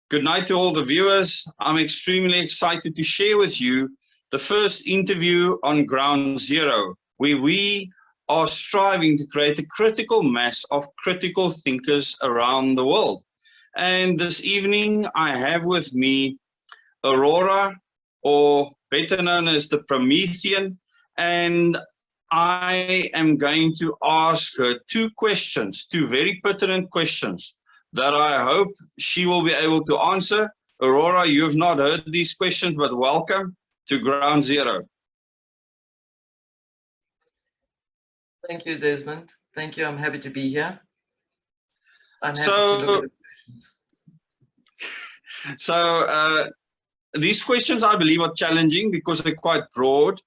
Good night to all the viewers. I'm extremely excited to share with you the first interview on Ground Zero, where we are striving to create a critical mass of critical thinkers around the world. And this evening I have with me Aurora, or better known as the Promethean, and I am going to ask her two questions, two very pertinent questions that I hope she will be able to answer. Aurora, you have not heard these questions, but welcome to Ground Zero. Thank you, Desmond. Thank you. I'm happy to be here. I'm happy to look at the questions. These questions I believe are challenging because they're quite broad,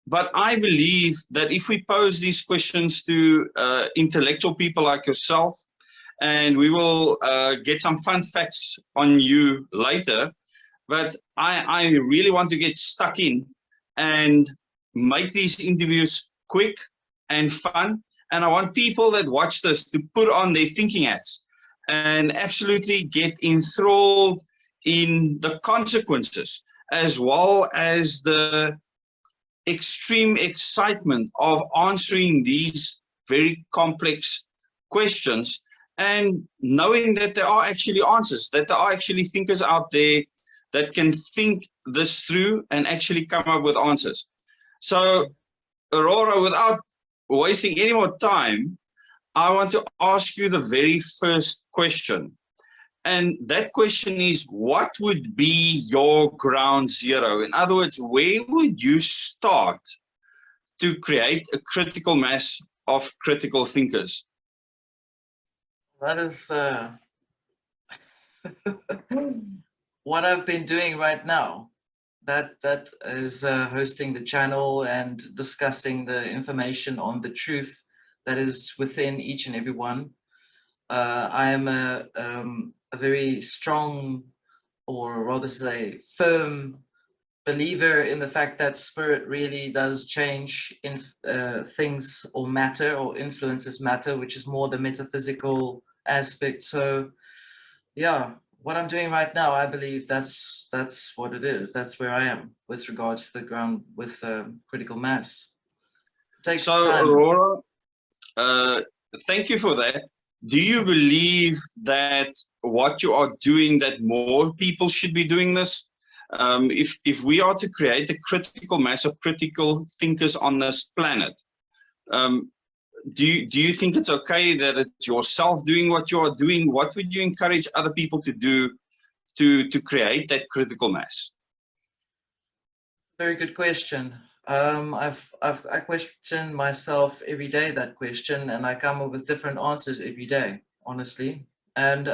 but I believe that if we pose these questions to intellectual people like yourself, and we will get some fun facts on you later, but I really want to get stuck in and make these interviews quick and fun, and I want people that watch this to put on their thinking hats and absolutely get enthralled in the consequences as well as the extreme excitement of answering these very complex questions, and knowing that there are actually answers, that there are actually thinkers out there that can think this through and actually come up with answers. So Aurora, without wasting any more time, I want to ask you the very first question. And that question is, what would be your ground zero? In other words, where would you start to create a critical mass of critical thinkers? That is what I've been doing right now. That is hosting the channel and discussing the information on the truth that is within each and every one. I am a very strong, or rather say firm, believer in the fact that spirit really does change in things or matter, or influences matter, which is more the metaphysical aspect. So yeah, what I'm doing right now, I believe that's what it is. That's where I am with regards to the ground with critical mass. It takes time. Aurora, thank you for that. Do you believe that what you are doing, that more people should be doing this? If we are to create a critical mass of critical thinkers on this planet, do you think it's okay that it's yourself doing what you are doing? What would you encourage other people to do to create that critical mass? Very good question. I question myself every day, that question, and I come up with different answers every day, honestly. And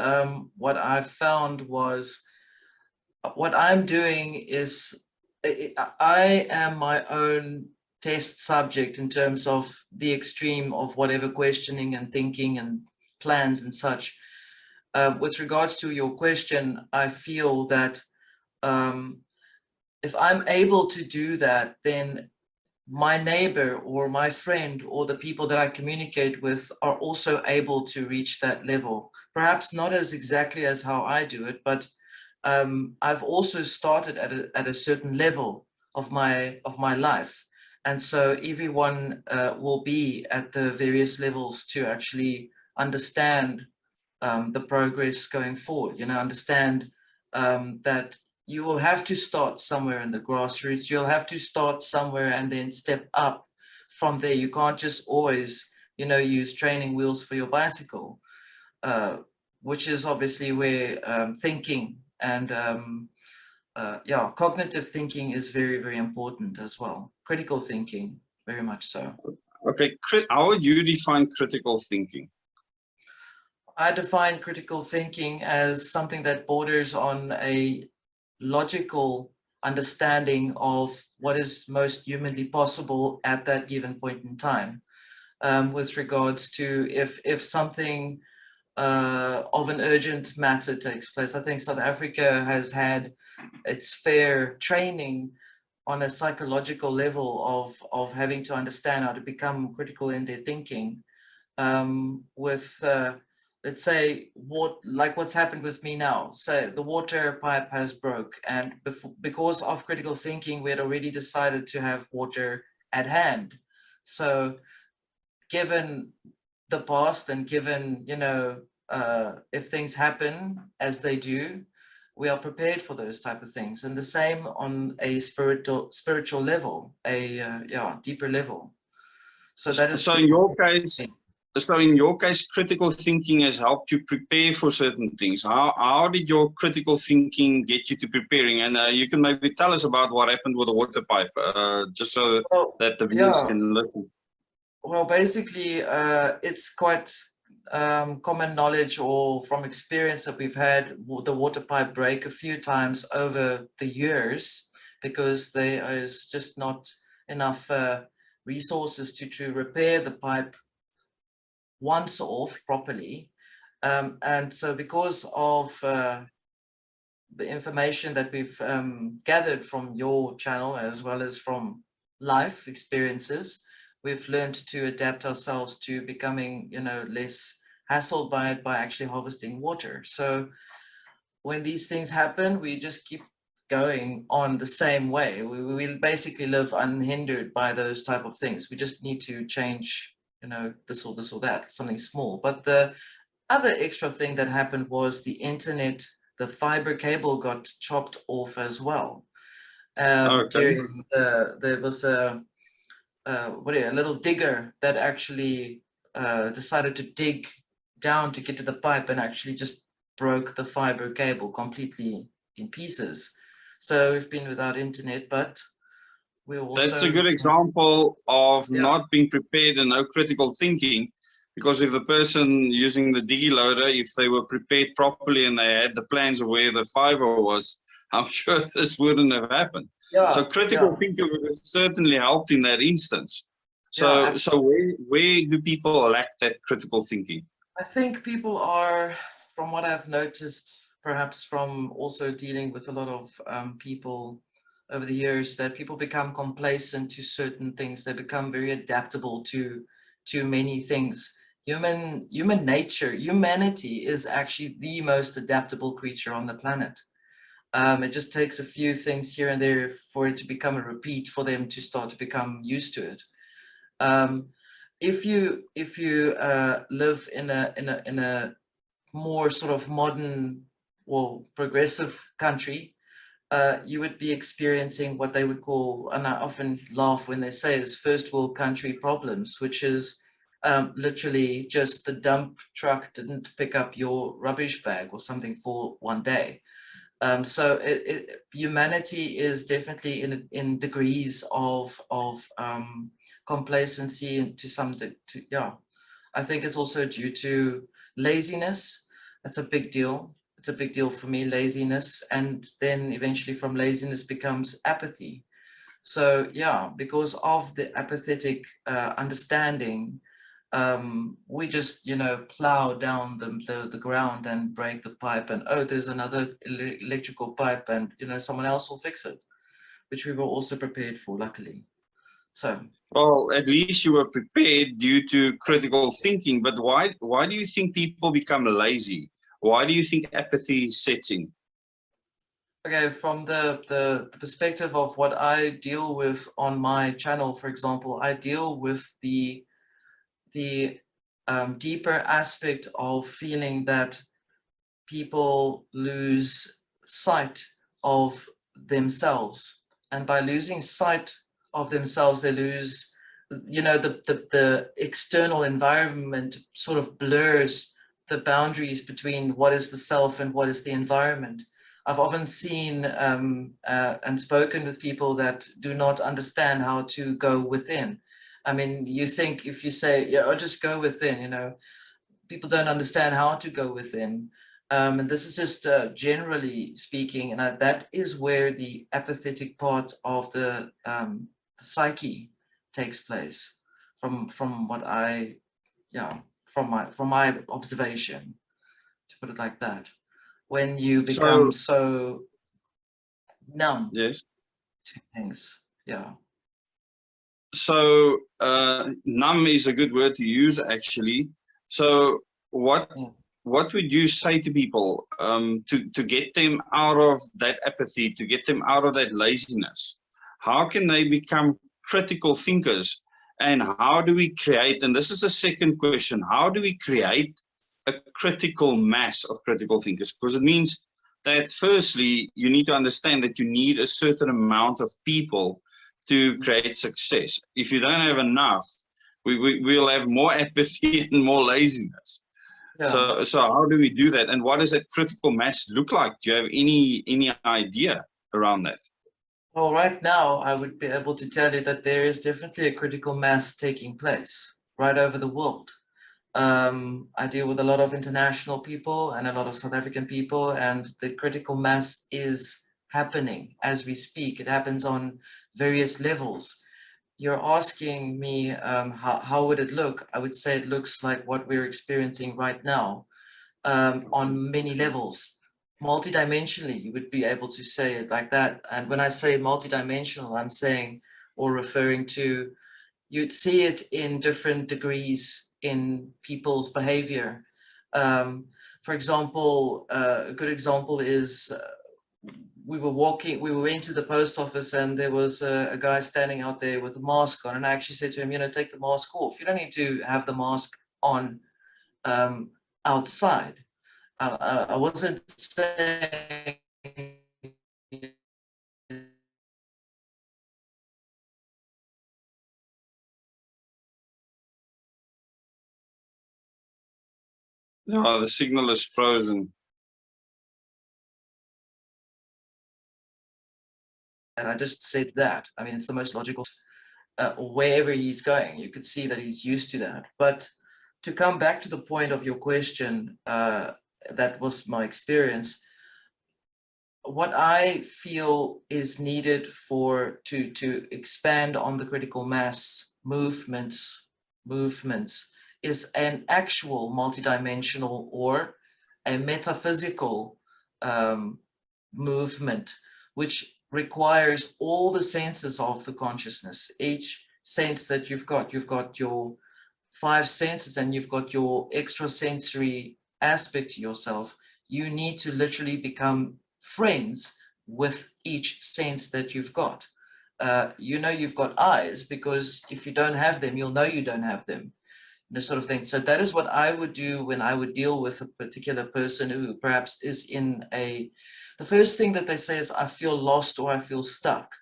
what I found was, what I'm doing is, I am my own test subject in terms of the extreme of whatever questioning and thinking and plans and such. With regards to your question, I feel that if I'm able to do that, then my neighbor or my friend or the people that I communicate with are also able to reach that level. Perhaps not as exactly as how I do it, but I've also started at a certain level of my life. And so everyone will be at the various levels to actually understand the progress going forward. Understand that you will have to start somewhere in the grassroots. You'll have to start somewhere and then step up from there. You can't just always, use training wheels for your bicycle, which is obviously where thinking and cognitive thinking is very, very important as well. Critical thinking, very much so. Okay, how would you define critical thinking? I define critical thinking as something that borders on a logical understanding of what is most humanly possible at that given point in time. With regards to if something of an urgent matter takes place. I think South Africa has had its fair training on a psychological level of having to understand how to become critical in their thinking, with let's say like what's happened with me now. So the water pipe has broke, and because of critical thinking, we had already decided to have water at hand. So given the past and given, if things happen as they do, we are prepared for those type of things. And the same on a spiritual level, a deeper level. So that is So in your case, critical thinking has helped you prepare for certain things. How did your critical thinking get you to preparing? And you can maybe tell us about what happened with the water pipe, just so that the viewers can listen. Well, basically, it's quite common knowledge or from experience that we've had the water pipe break a few times over the years because there is just not enough resources to repair the pipe once off properly. And so because of the information that we've gathered from your channel as well as from life experiences, we've learned to adapt ourselves to becoming, less hassled by it by actually harvesting water. So when these things happen, we just keep going on the same way. We basically live unhindered by those type of things. We just need to change, this or that, something small. But the other extra thing that happened was the internet, the fiber cable got chopped off as well. During there was a little digger that actually decided to dig down to get to the pipe and actually just broke the fiber cable completely in pieces. So we've been without internet, but we also... That's a good example of not being prepared and no critical thinking, because if the person using the diggy loader, if they were prepared properly and they had the plans of where the fiber was, I'm sure this wouldn't have happened. So critical thinking would have certainly helped in that instance. So where do people lack that critical thinking? I think people are, from what I've noticed, perhaps from also dealing with a lot of people over the years, that people become complacent to certain things. They become very adaptable to many things. Human nature, humanity is actually the most adaptable creature on the planet. It just takes a few things here and there for it to become a repeat, for them to start to become used to it. If you live in a more sort of modern, progressive country, you would be experiencing what they would call, and I often laugh when they say, is first world country problems, which is literally just the dump truck didn't pick up your rubbish bag or something for one day. So humanity is definitely in degrees of complacency, and to some I think it's also due to laziness. That's a big deal. It's a big deal for me, laziness, and then eventually from laziness becomes apathy. So because of the apathetic understanding, we just plow down the ground and break the pipe, and there's another electrical pipe, and someone else will fix it, which we were also prepared for, luckily. So well, at least you were prepared due to critical thinking. But why do you think people become lazy? Why do you think apathy sets in? Okay, from the perspective of what I deal with on my channel, for example, I deal with the deeper aspect of feeling that people lose sight of themselves, and by losing sight of themselves, they lose, the external environment sort of blurs the boundaries between what is the self and what is the environment. I've often seen and spoken with people that do not understand how to go within. I mean, you think if you say, I'll just go within, people don't understand how to go within. And this is just generally speaking, and that is where the apathetic part of the psyche takes place, from what I, from my observation, to put it like that. When you become so numb to things, So numb is a good word to use, actually. So what what would you say to people to get them out of that apathy, to get them out of that laziness? How can they become critical thinkers? And how do we create, and this is the second question, how do we create a critical mass of critical thinkers? Because it means that firstly, you need to understand that you need a certain amount of people to create success. If you don't have enough, we'll have more apathy and more laziness. Yeah. So how do we do that? And what does that critical mass look like? Do you have any idea around that? Well, right now, I would be able to tell you that there is definitely a critical mass taking place right over the world. I deal with a lot of international people and a lot of South African people, and the critical mass is happening as we speak. It happens on various levels. You're asking me how would it look? I would say it looks like what we're experiencing right now, on many levels. Multidimensionally, you would be able to say it like that. And when I say multidimensional, I'm saying or referring to, you'd see it in different degrees in people's behavior. For example, a good example is we went to the post office, and there was a guy standing out there with a mask on, and I actually said to him, take the mask off. You don't need to have the mask on outside. I wasn't saying No, the signal is frozen. and I just said that. I mean, it's the most logical. Wherever he's going, you could see that he's used to that. But to come back to the point of your question, that was my experience. What I feel is needed to expand on the critical mass movements is an actual multidimensional or a metaphysical movement, which requires all the senses of the consciousness. Each sense that you've got your five senses, and you've got your extrasensory aspect to yourself. You need to literally become friends with each sense that you've got. You've got eyes, because if you don't have them, you'll know you don't have them. This sort of thing. So that is what I would do when I would deal with a particular person who perhaps is in the first thing that they say is, I feel lost or I feel stuck.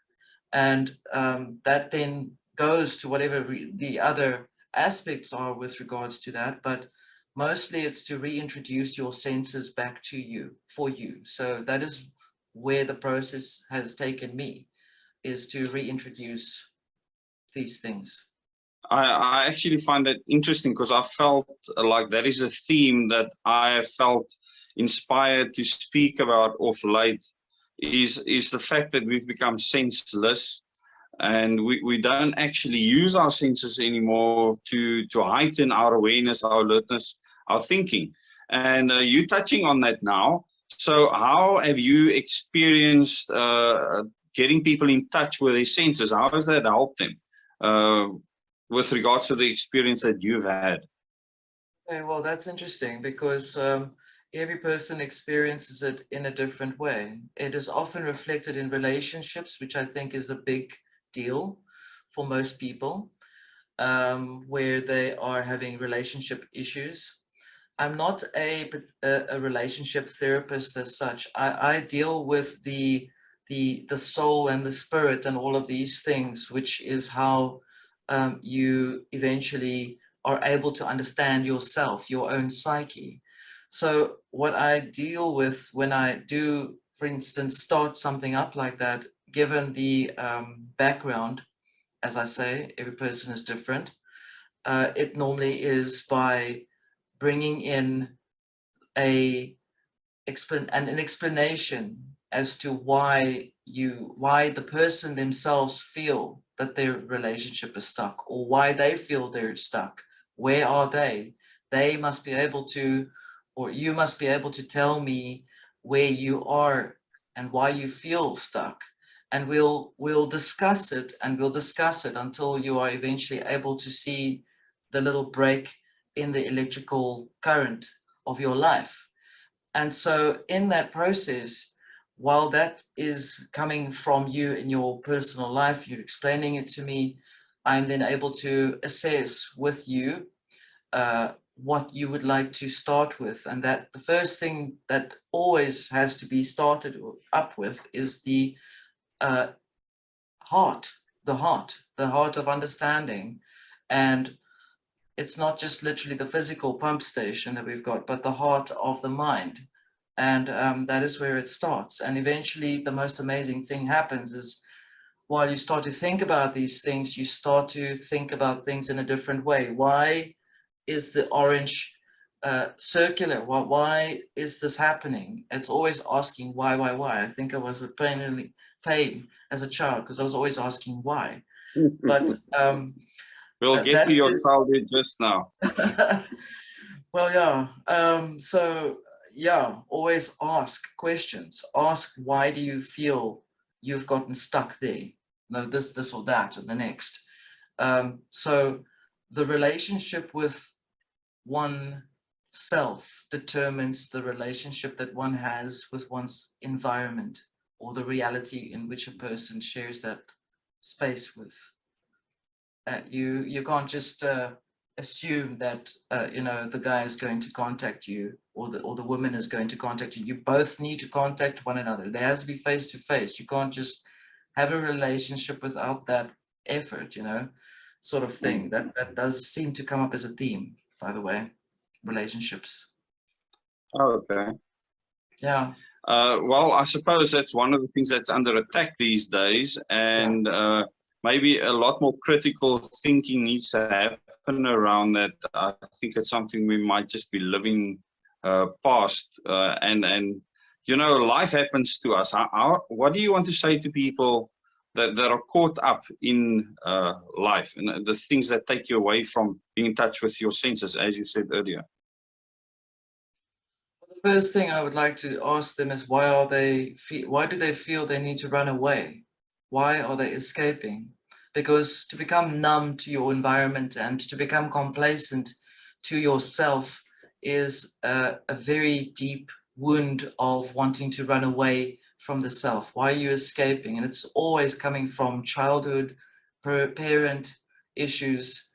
And that then goes to whatever the other aspects are with regards to that. But mostly it's to reintroduce your senses back to you, for you. So that is where the process has taken me, is to reintroduce these things. I actually find that interesting, because I felt like that is a theme that I have felt inspired to speak about of late, is the fact that we've become senseless, and we don't actually use our senses anymore to heighten our awareness, our alertness, our thinking. And you touching on that now. So how have you experienced getting people in touch with their senses? How has that helped them with regards to the experience that you've had? Okay, well, that's interesting, because every person experiences it in a different way. It is often reflected in relationships, which I think is a big deal for most people, where they are having relationship issues. I'm not a relationship therapist as such. I deal with the soul and the spirit and all of these things, which is how you eventually are able to understand yourself, your own psyche. So what I deal with when I do, for instance, start something up like that, given the background, as I say, every person is different. It normally is by bringing in an explanation as to why the person themselves feel that their relationship is stuck, or why they feel they're stuck. Where are they? They must be able to, or you must be able to tell me where you are and why you feel stuck. And we'll discuss it, and we'll discuss it until you are eventually able to see the little break in the electrical current of your life. And so in that process, while that is coming from you in your personal life, you're explaining it to me, I'm then able to assess with you what you would like to start with. And that the first thing that always has to be started up with is the heart, the heart of understanding. And it's not just literally the physical pump station that we've got, but the heart of the mind. And that is where it starts. And eventually the most amazing thing happens is while you start to think about these things, you start to think about things in a different way. Why is the orange circular? Why is this happening? It's always asking why. I think I was a pain as a child because I was always asking why. But we'll get to your childhood just now. Well, yeah. So yeah, always ask questions. Ask, why do you feel you've gotten stuck there? No, this or that, or the next. So the relationship with oneself determines the relationship that one has with one's environment, or the reality in which a person shares that space with. You can't just assume that the guy is going to contact you, or the woman is going to contact you. You both need to contact one another. There has to be face to face. You can't just have a relationship without that effort, sort of thing. That does seem to come up as a theme, by the way, relationships. Okay. Yeah. Well, I suppose that's one of the things that's under attack these days, and maybe a lot more critical thinking needs to happen around that. I think it's something we might just be living past, and life happens to us. What do you want to say to people that are caught up in life and the things that take you away from being in touch with your senses, as you said earlier? The first thing I would like to ask them is why do they feel they need to run away? Why are they escaping? Because to become numb to your environment and to become complacent to yourself is a very deep wound of wanting to run away from the self. Why are you escaping? And it's always coming from childhood, parent issues,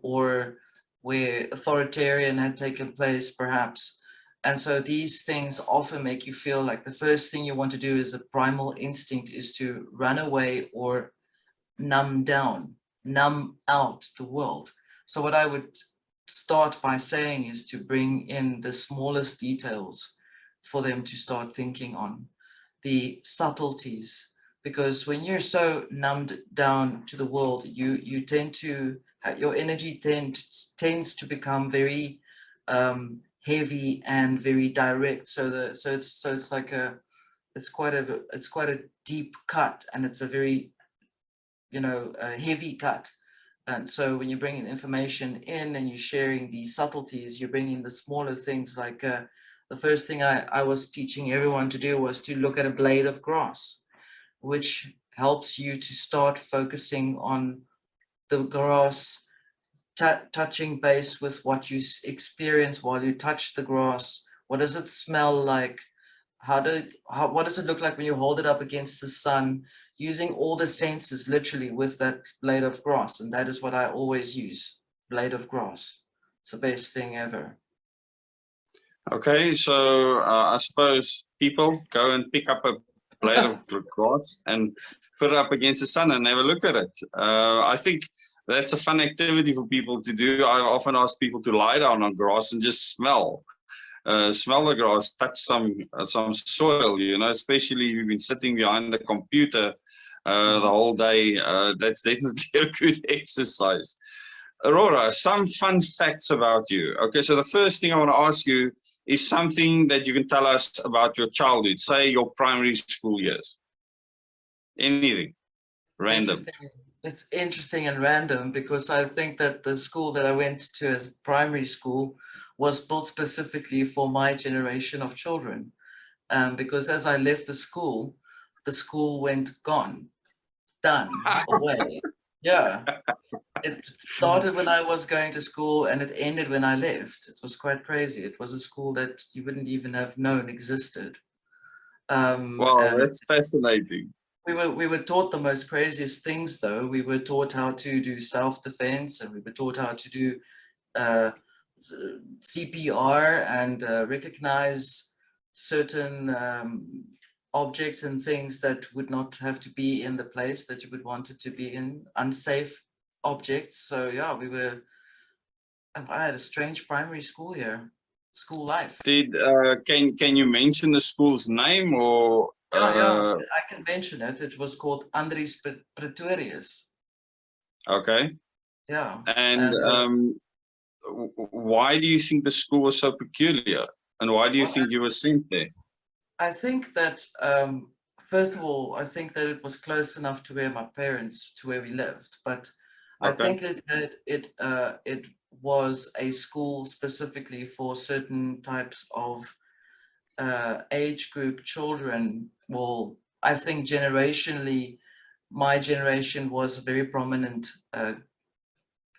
or where authoritarian had taken place, perhaps. And so these things often make you feel like the first thing you want to do as a primal instinct is to run away or numb down, numb out the world. So what I would start by saying is to bring in the smallest details for them to start thinking on, the subtleties, because when you're so numbed down to the world, you tend to, your energy tends to become very heavy and very direct. So it's like it's quite a deep cut, and it's a very a heavy cut. And so when you're bringing information in and you're sharing these subtleties, you're bringing the smaller things. Like the first thing I was teaching everyone to do was to look at a blade of grass, which helps you to start focusing on the grass, touching base with what you experience while you touch the grass. What does it smell like? What does it look like when you hold it up against the sun? Using all the senses literally with that blade of grass. And that is what I always use, blade of grass. It's the best thing ever. Okay, so I suppose people go and pick up a blade of grass and put it up against the sun and have a look at it. I think that's a fun activity for people to do. I often ask people to lie down on grass and just smell the grass, touch some soil, especially if you've been sitting behind the computer the whole day. That's definitely a good exercise. Aurora, some fun facts about you. Okay, so the first thing I want to ask you is something that you can tell us about your childhood, say your primary school years. Anything random. It's interesting and random because I think that the school that I went to as primary school was built specifically for my generation of children. Because as I left the school went gone, done, away. Yeah. It started when I was going to school and it ended when I left. It was quite crazy. It was a school that you wouldn't even have known existed. Wow, And that's fascinating. we were taught the most craziest things though. We were taught how to do self-defense, and we were taught how to do uh, CPR and recognize certain objects and things that would not have to be in the place that you would want it to be in, unsafe objects. So yeah, I had a strange primary school here, school life. Can you mention the school's name or Yeah, I can mention it. It was called Andries Pretorius. okay. Yeah, And and why do you think the school was so peculiar? And why do you well, think you were sent there? I think that first of all, I think that it was close enough to where we lived, but I Okay. think that it was a school specifically for certain types of age group children. Well, I think generationally, my generation was a very prominent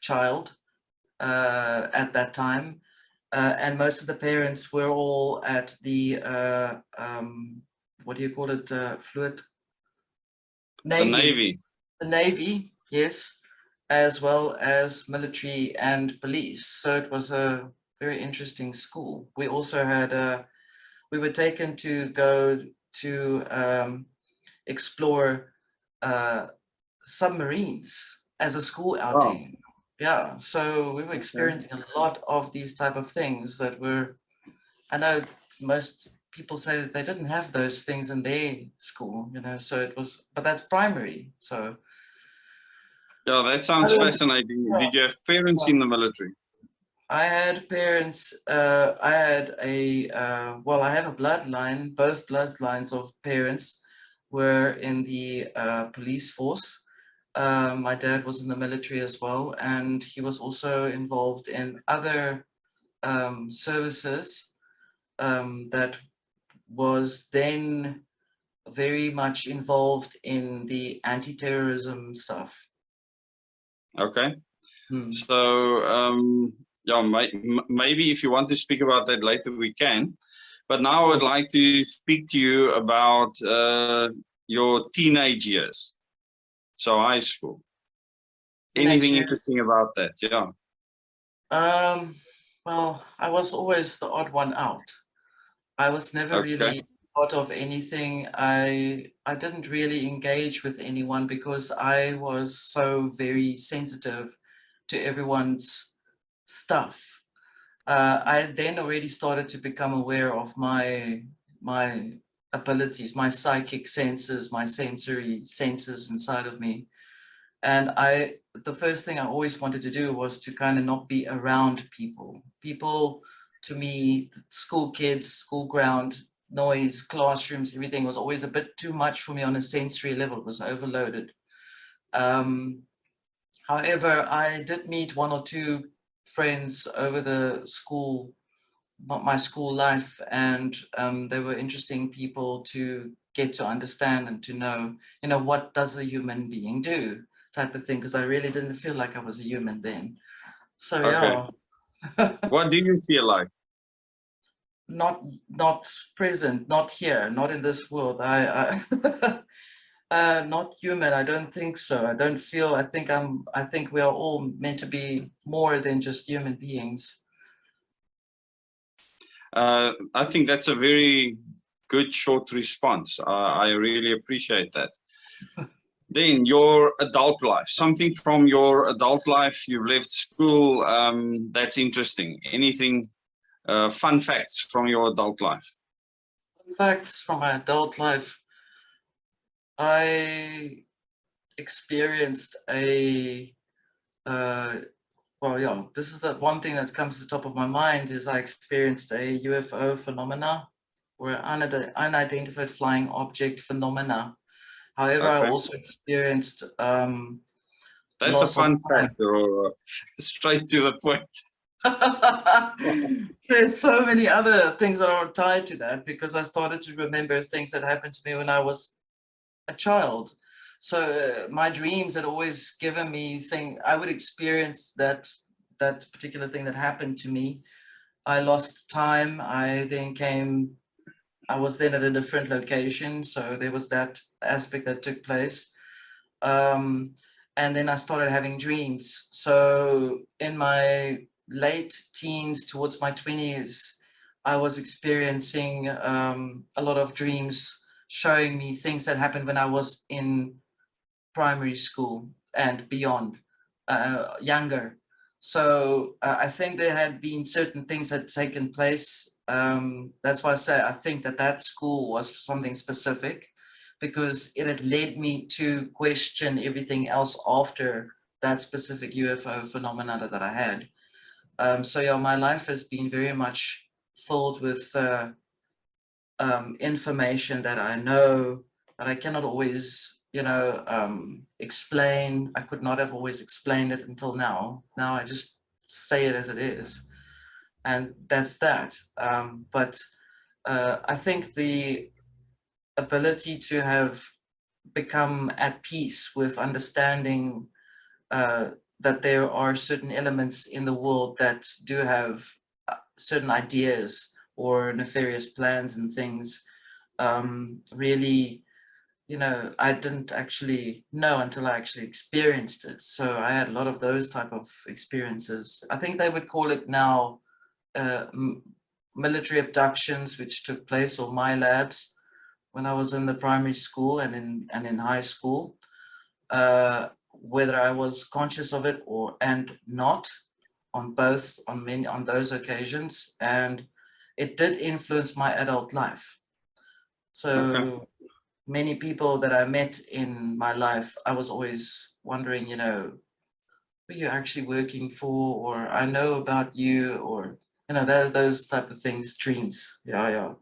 child at that time. And most of the parents were all at the, what do you call it, fluid? The Navy. Navy. The Navy, yes, as well as military and police. So it was a very interesting school. We also had, we were taken to go to explore submarines as a school Wow. outing. Yeah, so we were Okay. experiencing a lot of these type of things that were, I know most people say that they didn't have those things in their school, so it was, but that's primary. So Yeah, that sounds yeah, fascinating. Did you have parents in the military? I had parents, I had well, I have a bloodline, both bloodlines of parents were in the police force. My dad was in the military as well, and he was also involved in other services that was then very much involved in the anti-terrorism stuff. Okay. Hmm. So, yeah, maybe if you want to speak about that later, we can. But now I would like to speak to you about your teenage years. So high school. Teenage Anything years. interesting about that? Yeah. Well, I was always the odd one out. I was never Okay. really part of anything. I didn't really engage with anyone because I was so very sensitive to everyone's stuff. I then already started to become aware of my abilities, my psychic senses, my sensory senses inside of me. And the first thing I always wanted to do was to kind of not be around people. People, to me, school kids, school ground, noise, classrooms, everything was always a bit too much for me on a sensory level. It was overloaded. However, I did meet one or two friends over the school, my school life, and they were interesting people to get to understand and to know, what does a human being do, type of thing, because I really didn't feel like I was a human then. So Okay. yeah, What do you feel like? not present, not here, not in this world. I not human. I don't think so. I don't feel. I think we are all meant to be more than just human beings. I think that's a very good short response. I really appreciate that. Then your adult life, something from your adult life, you've left school, that's interesting. Anything, fun facts from your adult life? Facts from my adult life. I experienced well, yeah, this is the one thing that comes to the top of my mind is I experienced a UFO phenomena or unidentified flying object phenomena. However, I Okay. also experienced That's a loss of fun fact, or straight to the point. There's so many other things that are tied to that because I started to remember things that happened to me when I was a child. So my dreams had always given me I would experience that particular thing that happened to me. I lost time. I was then at a different location, so there was that aspect that took place. And then I started having dreams. So in my late teens towards my 20s, I was experiencing a lot of dreams showing me things that happened when I was in primary school and beyond, younger. So I think there had been certain things that had taken place. That's why I say I think that school was something specific, because it had led me to question everything else after that specific UFO phenomena that I had. So yeah, my life has been very much filled with information that I know that I cannot always, explain. I could not have always explained it until now. Now I just say it as it is, and that's that. But I think the ability to have become at peace with understanding that there are certain elements in the world that do have certain ideas or nefarious plans and things, really, I didn't actually know until I actually experienced it. So I had a lot of those type of experiences. I think they would call it now military abductions, which took place, or my labs, when I was in the primary school and in high school. Whether I was conscious of it and not, on those occasions, and it did influence my adult life. So Okay. many people that I met in my life, I was always wondering, who are you actually working for, or I know about you, or those type of things, dreams. Yeah.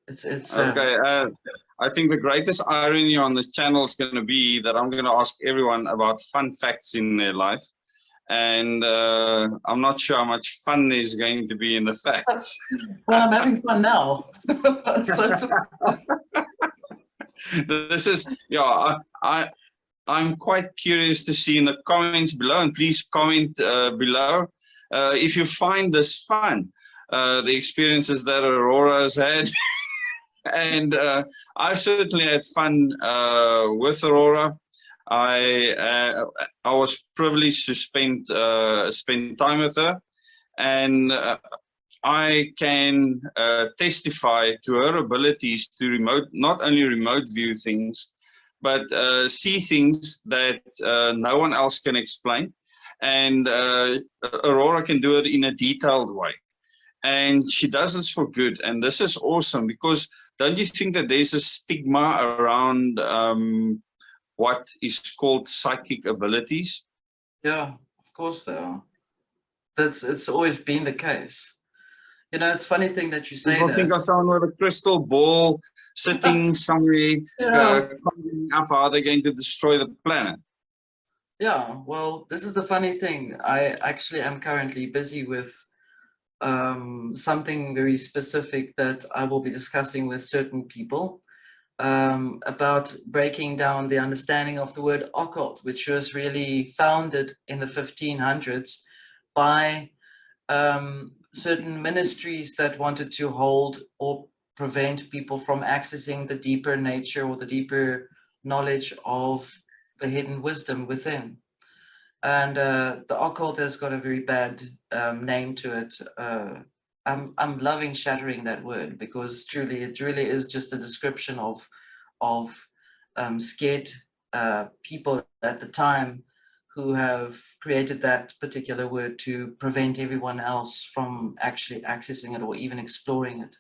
It's Okay. I think the greatest irony on this channel is going to be that I'm going to ask everyone about fun facts in their life. And I'm not sure how much fun there's going to be in the facts. well, I'm having fun now. So it's This is, yeah, I'm quite curious to see in the comments below, and please comment below if you find this fun, the experiences that Aurora has had. And I've certainly had fun with Aurora. I was privileged to spend time with her, and I can testify to her abilities to not only remote view things, but see things that no one else can explain. And Aurora can do it in a detailed way. And she does this for good. And this is awesome, because don't you think that there's a stigma around what is called psychic abilities? yeah, of course there are. It's always been the case. It's a funny thing that you say People that. think of someone with a crystal ball sitting somewhere, Yeah. conjuring up how they're going to destroy the planet. Yeah, well, this is the funny thing. I actually am currently busy with something very specific that I will be discussing with certain people about breaking down the understanding of the word occult, which was really founded in the 1500s by certain ministries that wanted to hold or prevent people from accessing the deeper nature or the deeper knowledge of the hidden wisdom within. And the occult has got a very bad name to it. I'm loving shattering that word, because it really is just a description of scared people at the time who have created that particular word to prevent everyone else from actually accessing it or even exploring it.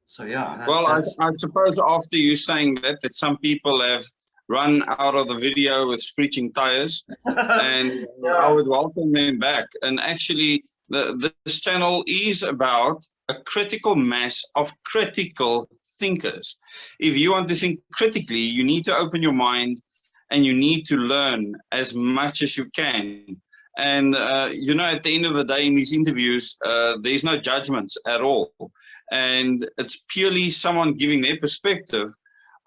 So yeah, Well, that's I suppose after you saying that some people have run out of the video with screeching tires, and I yeah, would welcome them back. And actually, this channel is about a critical mass of critical thinkers. If you want to think critically, you need to open your mind, and you need to learn as much as you can. And at the end of the day, in these interviews, there's no judgments at all, and it's purely someone giving their perspective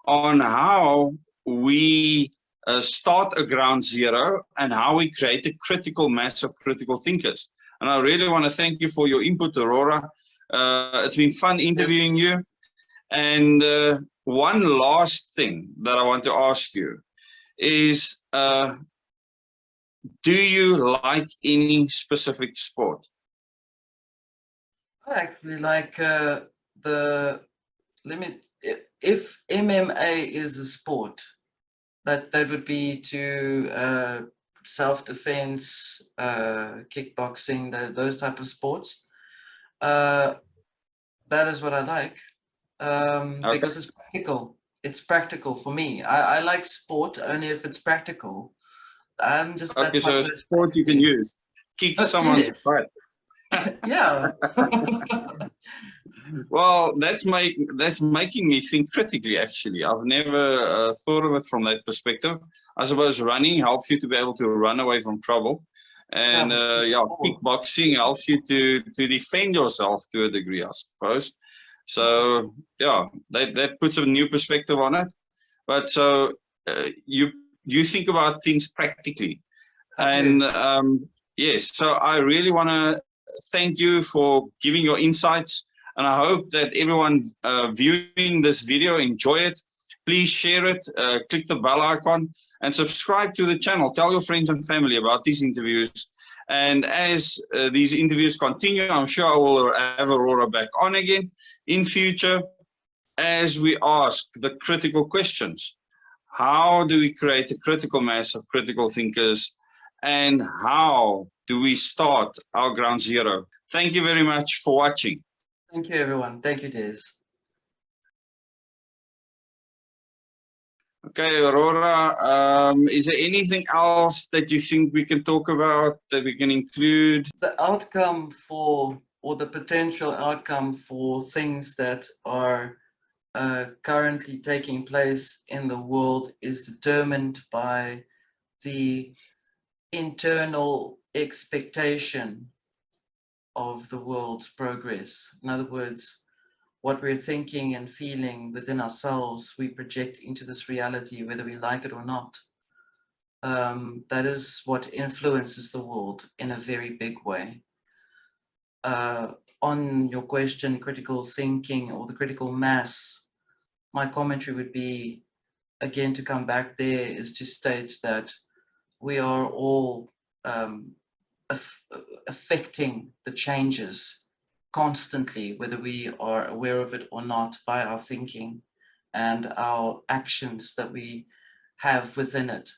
on how we start a ground zero and how we create a critical mass of critical thinkers. And I really want to thank you for your input, Aurora. It's been fun interviewing you. And one last thing that I want to ask you is, do you like any specific sport? I actually like if MMA is a sport, that would be to self-defense, kickboxing, those type of sports. That is what I like, Okay. because it's practical. It's practical for me. I like sport only if it's practical. Okay, That's my so a sport you can personality. use. Kick someone's Yes. butt. Yeah. Well, that's making me think critically, actually. I've never thought of it from that perspective. I suppose running helps you to be able to run away from trouble. And yeah, kickboxing helps you to defend yourself to a degree, I suppose. So yeah, that puts a new perspective on it. But so you think about things practically. And yes, so I really want to thank you for giving your insights. And I hope that everyone viewing this video enjoy it. Please share it, click the bell icon and subscribe to the channel. Tell your friends and family about these interviews. And as these interviews continue, I'm sure I will have Aurora back on again in future as we ask the critical questions. How do we create a critical mass of critical thinkers? And how do we start our ground zero? Thank you very much for watching. Thank you, everyone. Thank you, Des. Okay, Aurora, is there anything else that you think we can talk about, that we can include? The outcome for, or the potential outcome for things that are currently taking place in the world is determined by the internal expectation of the world's progress. In other words, what we're thinking and feeling within ourselves, we project into this reality, whether we like it or not. That is what influences the world in a very big way. On your question, critical thinking or the critical mass, my commentary would be, again, to come back there, is to state that we are all affecting the changes constantly, whether we are aware of it or not, by our thinking and our actions that we have within it.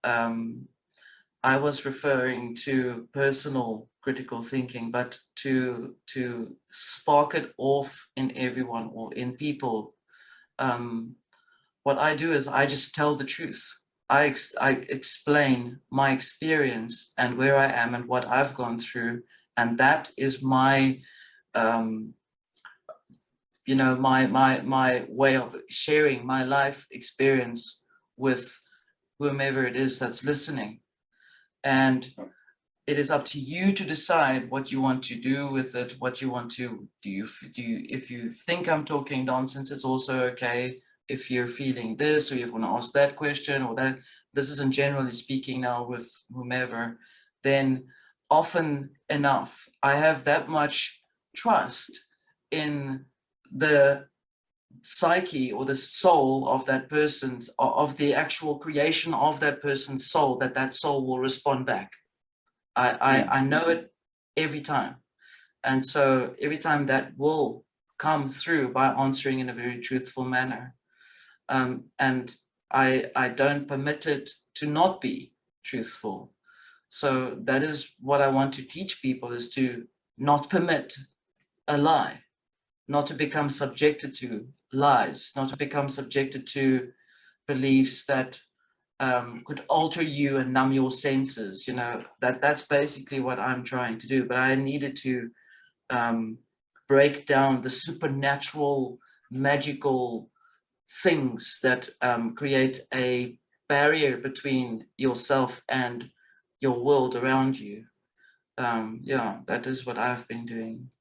I was referring to personal critical thinking, but to spark it off in everyone or in people. What I do is I just tell the truth. I explain my experience and where I am and what I've gone through, and that is my you know, my way of sharing my life experience with whomever it is that's listening. And it is up to you to decide what you want to do with it, what you want to do. If you think I'm talking nonsense, it's also okay. If you're feeling this, or you want to ask that question or that, this isn't generally speaking now with whomever, then often enough, I have that much trust in the psyche or the soul of that person's, of the actual creation of that person's soul, that soul will respond back. I know it every time. And so every time that will come through by answering in a very truthful manner. And I don't permit it to not be truthful. So that is what I want to teach people, is to not permit a lie, not to become subjected to lies, not to become subjected to beliefs that could alter you and numb your senses. You know, that's basically what I'm trying to do. But I needed to break down the supernatural, magical things that create a barrier between yourself and your world around you. Yeah, that is what I've been doing.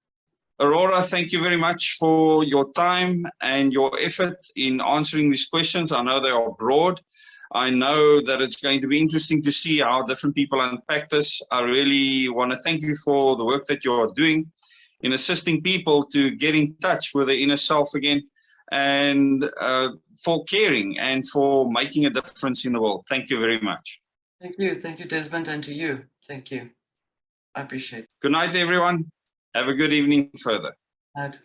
Aurora, thank you very much for your time and your effort in answering these questions. I know they are broad, I know that it's going to be interesting to see how different people unpack this. I really want to thank you for the work that you are doing in assisting people to get in touch with their inner self again, and for caring and for making a difference in the world. Thank you very much. Thank you, Desmond, and to you. Thank you. I appreciate it. Good night, everyone. Have a good evening further. Right.